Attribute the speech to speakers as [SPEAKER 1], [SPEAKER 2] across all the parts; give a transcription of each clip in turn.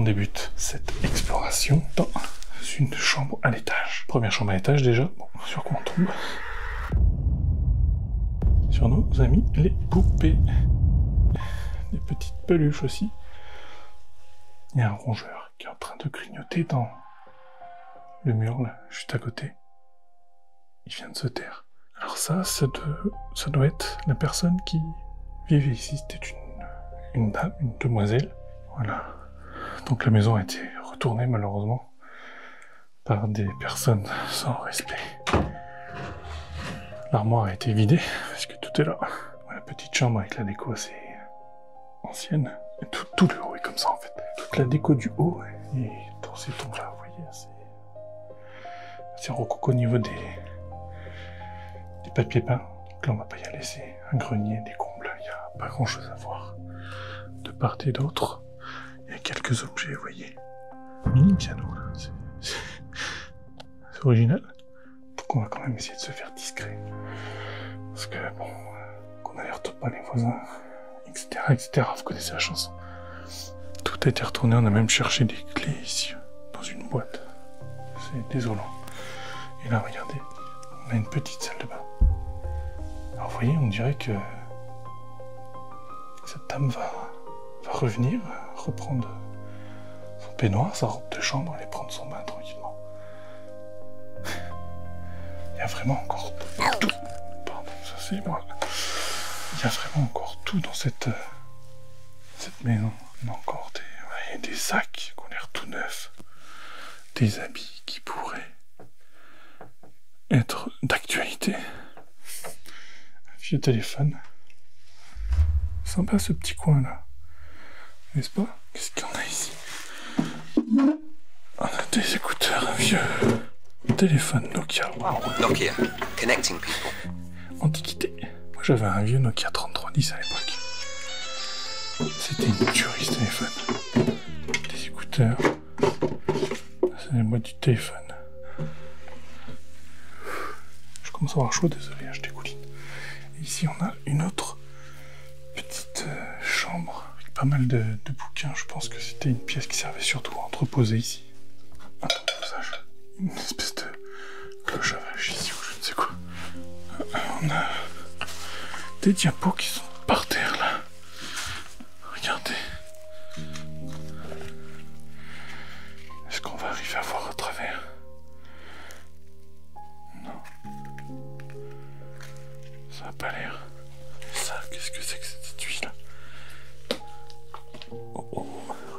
[SPEAKER 1] débute cette exploration dans une chambre à l'étage. Première chambre à l'étage déjà. Bon, sur quoi on tombe? Sur nos amis les poupées. Des petites peluches aussi. Il y a un rongeur qui est en train de grignoter dans le mur là, juste à côté. Il vient de se taire. Alors ça doit être la personne qui vivait ici. C'était une dame, une demoiselle. Voilà. Donc la maison a été retournée malheureusement par des personnes sans respect. L'armoire a été vidée parce que tout est là. La petite chambre avec la déco assez ancienne. Et tout le haut est comme ça en fait. Toute la déco du haut et dans ces tons là, vous voyez, assez rococo au niveau des papiers peints. Donc là on va pas y aller, c'est un grenier, des combles, il n'y a pas grand chose à voir. De part et d'autre, il y a quelques objets, vous voyez. Mini piano là, c'est original. Donc on va quand même essayer de se faire discret. Parce que bon, qu'on n'alerte pas les voisins, etc., etc. Vous connaissez la chanson. Tout a été retourné, on a même cherché des clés ici, dans une boîte. C'est désolant. Et là, regardez, on a une petite salle de bain. Alors vous voyez, on dirait que cette dame va revenir, reprendre son peignoir, sa robe de chambre, aller prendre son bain tranquillement. Il y a vraiment encore tout. Pardon, ça c'est moi. Il y a vraiment encore tout dans cette maison. On a encore des sacs qui ont l'air tout neufs, des habits qui pourraient être d'actualité. Un vieux téléphone. Sympa ce petit coin là. N'est-ce pas? Qu'est-ce qu'on a ici? On a des écouteurs, un vieux téléphone Nokia. Wow.
[SPEAKER 2] Nokia, connecting people.
[SPEAKER 1] Antiquité. Moi j'avais un vieux Nokia 3310 à l'époque. C'était une tuerie ce téléphone. Des écouteurs. C'est la boîte du téléphone. Je commence à avoir chaud, désolé, je dégouline. Et ici on a une autre petite chambre avec pas mal de bouquins. Je pense que c'était une pièce qui servait surtout à entreposer ici. Un entreposage. Une espèce de cloche à vache ici ou je ne sais quoi. On a des diapos qui sont par terre là. Regardez. Est-ce qu'on va arriver à voir à travers? Non. Ça n'a pas l'air. Ça, qu'est-ce que c'est que cette étui là? Oh,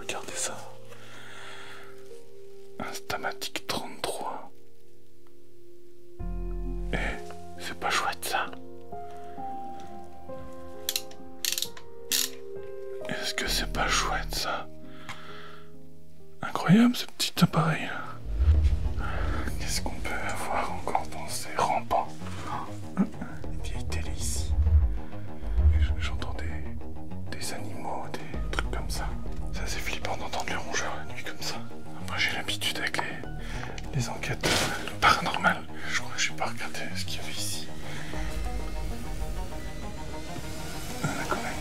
[SPEAKER 1] regardez ça. Un Stamatic 33. Eh, c'est pas chouette ça. Est-ce que c'est pas chouette ça? Incroyable ce petit appareil là. Qu'est-ce qu'on peut avoir encore dans ces rampants? Une vieille télé ici. J'entends des animaux, des trucs comme ça. C'est assez flippant d'entendre les rongeurs la nuit comme ça. Après j'ai l'habitude avec les enquêtes paranormales. Je crois que je n'ai pas regardé ce qu'il y avait ici. On a quand même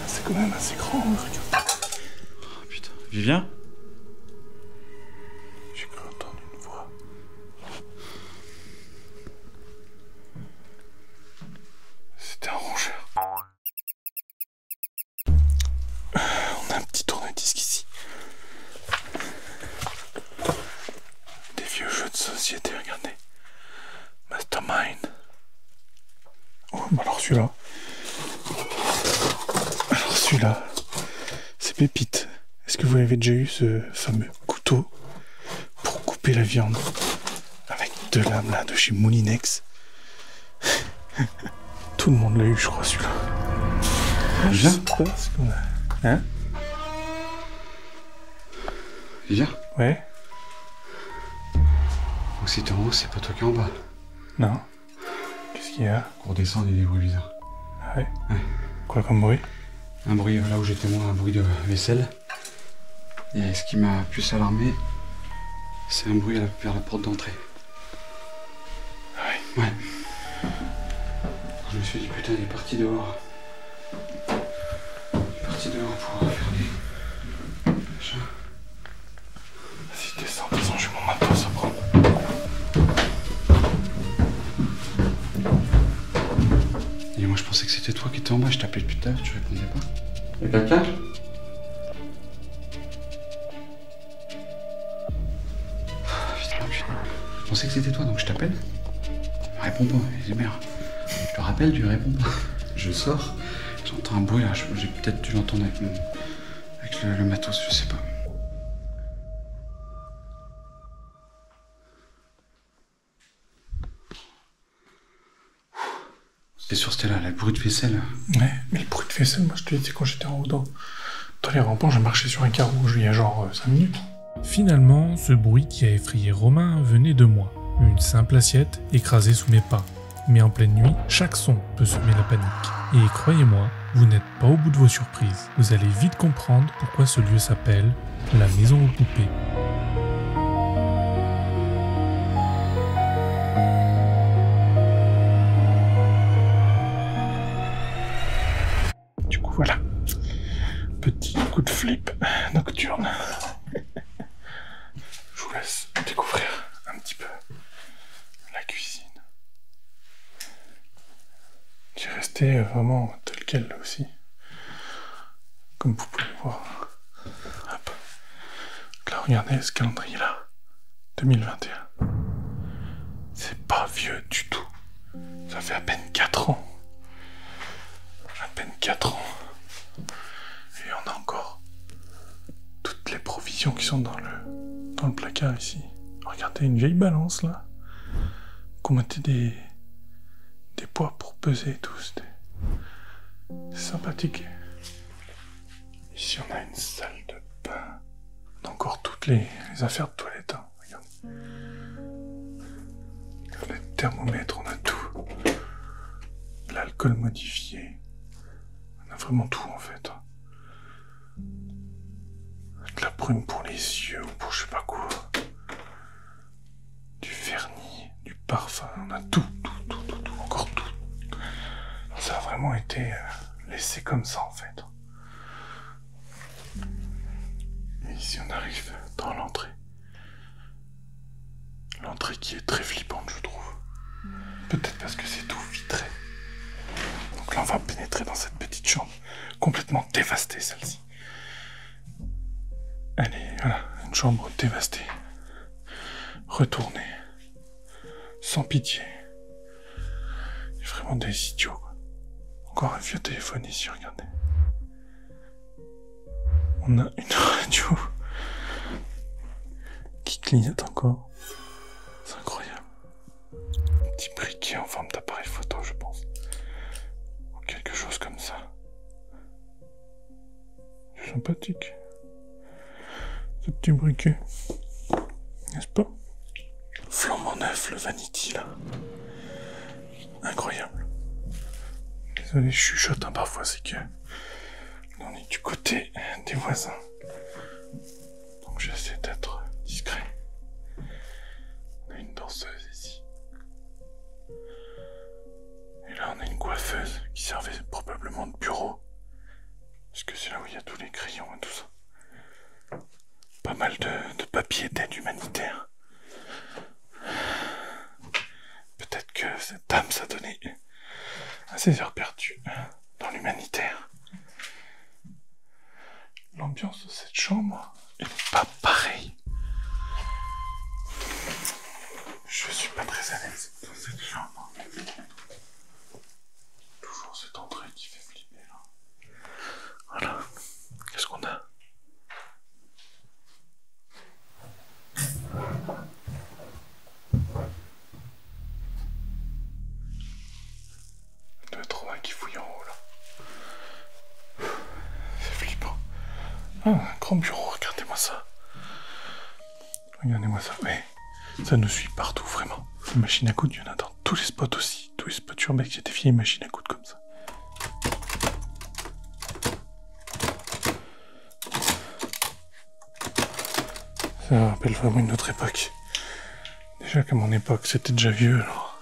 [SPEAKER 1] c'est quand même assez grand, regarde.
[SPEAKER 3] Oh putain. Vivien?
[SPEAKER 1] J'ai cru entendre une voix. C'était un rongeur. On a un petit tourne-disque ici. Des vieux jeux de société, regardez. Mastermind. Oh, bah alors celui-là. Alors celui-là, c'est pépite. Est-ce que vous avez déjà eu ce fameux couteau pour couper la viande avec de lame là de chez Moulinex? Tout le monde l'a eu, je crois, celui-là.
[SPEAKER 3] Viens.
[SPEAKER 1] Je sais pas ce qu'on a. Hein?
[SPEAKER 3] Viens.
[SPEAKER 1] Ouais?
[SPEAKER 3] Donc si t'es en haut, c'est pas toi qui es en bas.
[SPEAKER 1] Non. Qu'est-ce qu'il y a?
[SPEAKER 3] Pour descendre, il y a des bruits bizarres.
[SPEAKER 1] Ah ouais?
[SPEAKER 3] Ouais.
[SPEAKER 1] Quoi comme bruit?
[SPEAKER 3] Un bruit, là où j'étais moi, un bruit de vaisselle. Et ce qui m'a plus alarmé, c'est un bruit vers la porte d'entrée.
[SPEAKER 1] Ah ouais?
[SPEAKER 3] Ouais. Je me suis dit, putain, il est parti dehors. Il est parti dehors pour faire des machins. J'étais en bas, je t'appelais depuis tout à l'heure, tu répondais pas. Y'a quelqu'un? Putain, je pensais que c'était toi, donc je t'appelle. Réponds pas, c'est merde. Je te rappelle, tu réponds pas. Je sors, j'entends un bruit là, j'ai peut-être dû l'entendre avec le matos, je sais pas. T'es sûr c'était là, le bruit de vaisselle?
[SPEAKER 1] Ouais, mais le bruit de vaisselle, moi je te disais quand j'étais en haut dans les rampants, j'ai marché sur un carreau il y a genre 5 minutes.
[SPEAKER 4] Finalement, ce bruit qui a effrayé Romain venait de moi. Une simple assiette écrasée sous mes pas. Mais en pleine nuit, chaque son peut semer la panique. Et croyez-moi, vous n'êtes pas au bout de vos surprises. Vous allez vite comprendre pourquoi ce lieu s'appelle la maison aux poupées.
[SPEAKER 1] Du coup voilà, petit coup de flip nocturne. Je vous laisse découvrir un petit peu la cuisine, qui est restée vraiment telle qu'elle là aussi, comme vous pouvez le voir. Hop. Là regardez ce calendrier là, 2021. C'est pas vieux du tout, ça fait à peine 4 ans. À peine 4 ans. Et on a encore toutes les provisions qui sont dans le placard ici. Regardez une vieille balance là. Qu'on mettait des poids pour peser et tout. C'est sympathique. Ici on a une salle de bain. On a encore toutes les affaires de toilette. Hein. Regardez. Le thermomètre, on a tout. L'alcool modifié. On a vraiment tout en fait. De la brume pour les yeux ou pour je sais pas quoi. Du vernis, du parfum, on a tout, encore tout. Ça a vraiment été laissé comme ça en fait. Et ici on arrive dans l'entrée. L'entrée qui est très flippante je trouve. Peut-être parce que c'est tout vitré. Donc là on va pénétrer dans cette petite chambre, complètement dévastée celle-ci. Elle est, voilà, une chambre dévastée, retournée, sans pitié. Il y a vraiment des idiots, quoi. Encore un vieux téléphone ici, regardez. On a une radio qui clignote encore. C'est incroyable. Un petit briquet en forme d'appareil photo, je pense. Ou quelque chose comme ça. C'est sympathique. Ce petit briquet. N'est-ce pas? Flambant neuf, le vanity, là. Incroyable. Désolé, je chuchote hein, parfois, c'est que on est du côté des voisins. Donc j'essaie d'être discret. On a une danseuse ici. Et là, on a une coiffeuse qui servait probablement de bureau. Parce que c'est là où il y a tous les crayons et tout ça. Pas mal de papiers d'aide humanitaire. Peut-être que cette dame s'est donnée à ses heures perdues dans l'humanitaire. L'ambiance de cette chambre est pas pareille. Je suis pas très à l'aise dans cette chambre. Toujours cette entrée qui fait flipper là. Voilà. Qu'est-ce qu'on a? Il doit être Romain qui fouille en haut là. C'est flippant. Ah, un grand bureau, regardez-moi ça. Regardez-moi ça, ouais. Ça nous suit partout, vraiment. Les machines à coudre, il y en a dans tous les spots aussi. Tous les spots urbains, il y a des vieilles machines à coudre comme ça. Ça me rappelle vraiment une autre époque. Déjà qu'à mon époque, c'était déjà vieux, alors...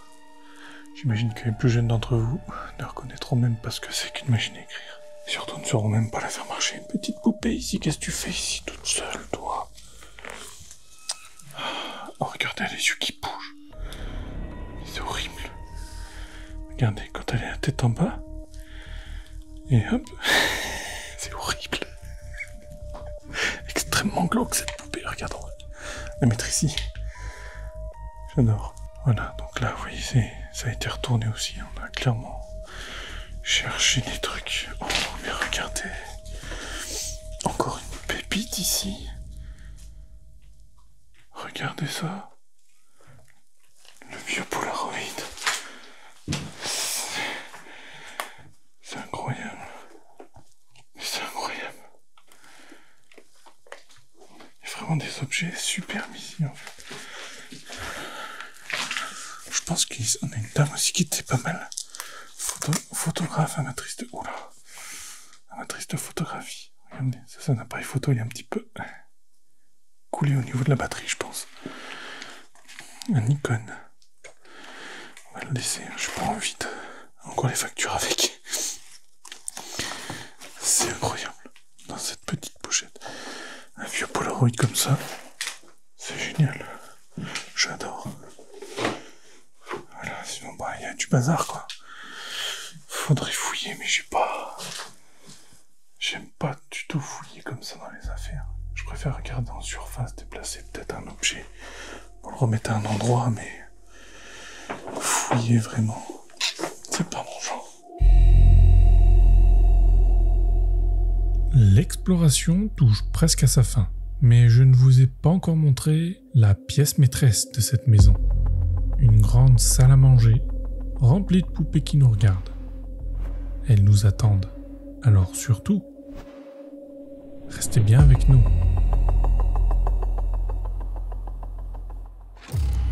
[SPEAKER 1] J'imagine que les plus jeunes d'entre vous ne reconnaîtront même pas ce que c'est qu'une machine à écrire. Et surtout ne sauront même pas la faire marcher. Une petite poupée ici, qu'est-ce que tu fais ici toute seule, toi? Oh, regardez les yeux qui bougent. C'est horrible. Regardez, quand elle est la tête en bas, Et hop. C'est horrible. Extrêmement glauque cette poupée, regarde. On va la mettre ici. J'adore. Voilà, donc là, vous voyez, ça a été retourné aussi. On a clairement cherché des trucs. Oh, mais regardez. Encore une pépite ici. Regardez ça. Le vieux Polaroid. C'est incroyable. C'est incroyable. Il y a vraiment des objets superbes ici, en fait. Je pense qu'on a une dame aussi qui était pas mal. Photographe, amatrice de... Oula. Amatrice de photographie. Regardez, ça c'est un appareil photo, il est un petit peu coulé au niveau de la batterie, je pense. Un Nikon. On va le laisser, j'ai pas envie de... Encore les factures avec. C'est incroyable. Dans cette petite pochette. Un vieux Polaroid comme ça. C'est génial. J'adore. Voilà, sinon, bah, il y a du bazar, quoi. Faudrait fouiller, mais j'aime pas du tout fouiller comme ça dans les affaires. Je préfère regarder en surface, déplacer peut-être un objet pour le remettre à un endroit, mais fouiller vraiment, c'est pas mon genre.
[SPEAKER 4] L'exploration touche presque à sa fin, mais je ne vous ai pas encore montré la pièce maîtresse de cette maison. Une grande salle à manger, remplie de poupées qui nous regardent. Elles nous attendent, alors surtout, restez bien avec nous.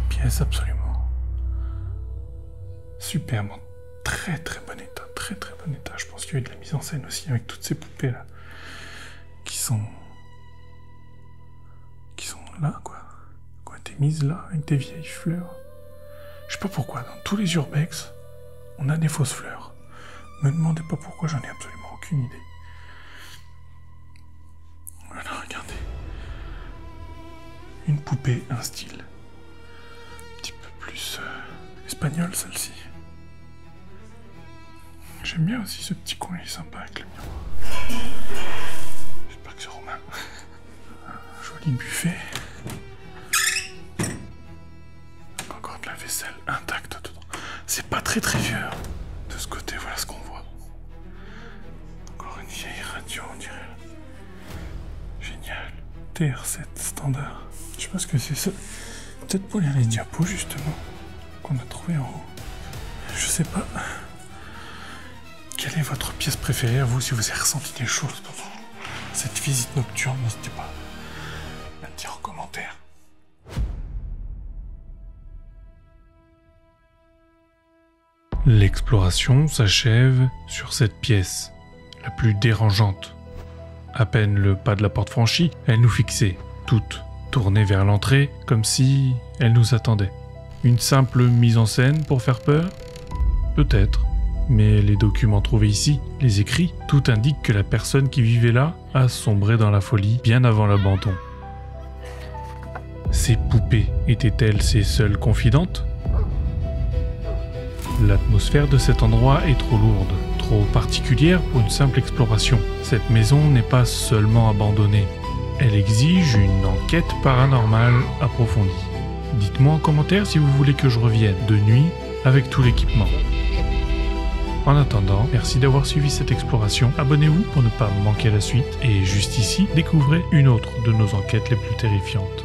[SPEAKER 1] Pièce absolument superbe, en très très bon état, très très bon état. Je pense qu'il y a eu de la mise en scène aussi avec toutes ces poupées là, qui sont là quoi, qui ont été mises là avec des vieilles fleurs. Je sais pas pourquoi, dans tous les urbex, on a des fausses fleurs. Me demandez pas pourquoi, j'en ai absolument aucune idée. Voilà, regardez. Une poupée, un style. Un petit peu plus espagnol, celle-ci. J'aime bien aussi ce petit coin, il est sympa avec le miroir. J'espère que c'est Romain. Un joli buffet. Encore de la vaisselle intacte dedans. C'est pas très très vieux. De ce côté, voilà ce qu'on voit. Encore une vieille radio, on dirait. Génial. TR7 standard. Je sais pas ce que c'est ça. Peut-être pour lire les diapos, justement, qu'on a trouvé en haut. Je sais pas. Quelle est votre pièce préférée à vous, si vous avez ressenti des choses pendant cette visite nocturne? N'hésitez pas à le dire en commentaire.
[SPEAKER 4] L'exploration s'achève sur cette pièce, la plus dérangeante. À peine le pas de la porte franchi, elle nous fixait, toutes tournées vers l'entrée, comme si elle nous attendait. Une simple mise en scène pour faire peur? Peut-être. Mais les documents trouvés ici, les écrits, tout indique que la personne qui vivait là a sombré dans la folie bien avant l'abandon. Ces poupées étaient-elles ses seules confidentes? L'atmosphère de cet endroit est trop lourde, trop particulière pour une simple exploration. Cette maison n'est pas seulement abandonnée, elle exige une enquête paranormale approfondie. Dites-moi en commentaire si vous voulez que je revienne de nuit avec tout l'équipement. En attendant, merci d'avoir suivi cette exploration, abonnez-vous pour ne pas manquer la suite, et juste ici, découvrez une autre de nos enquêtes les plus terrifiantes.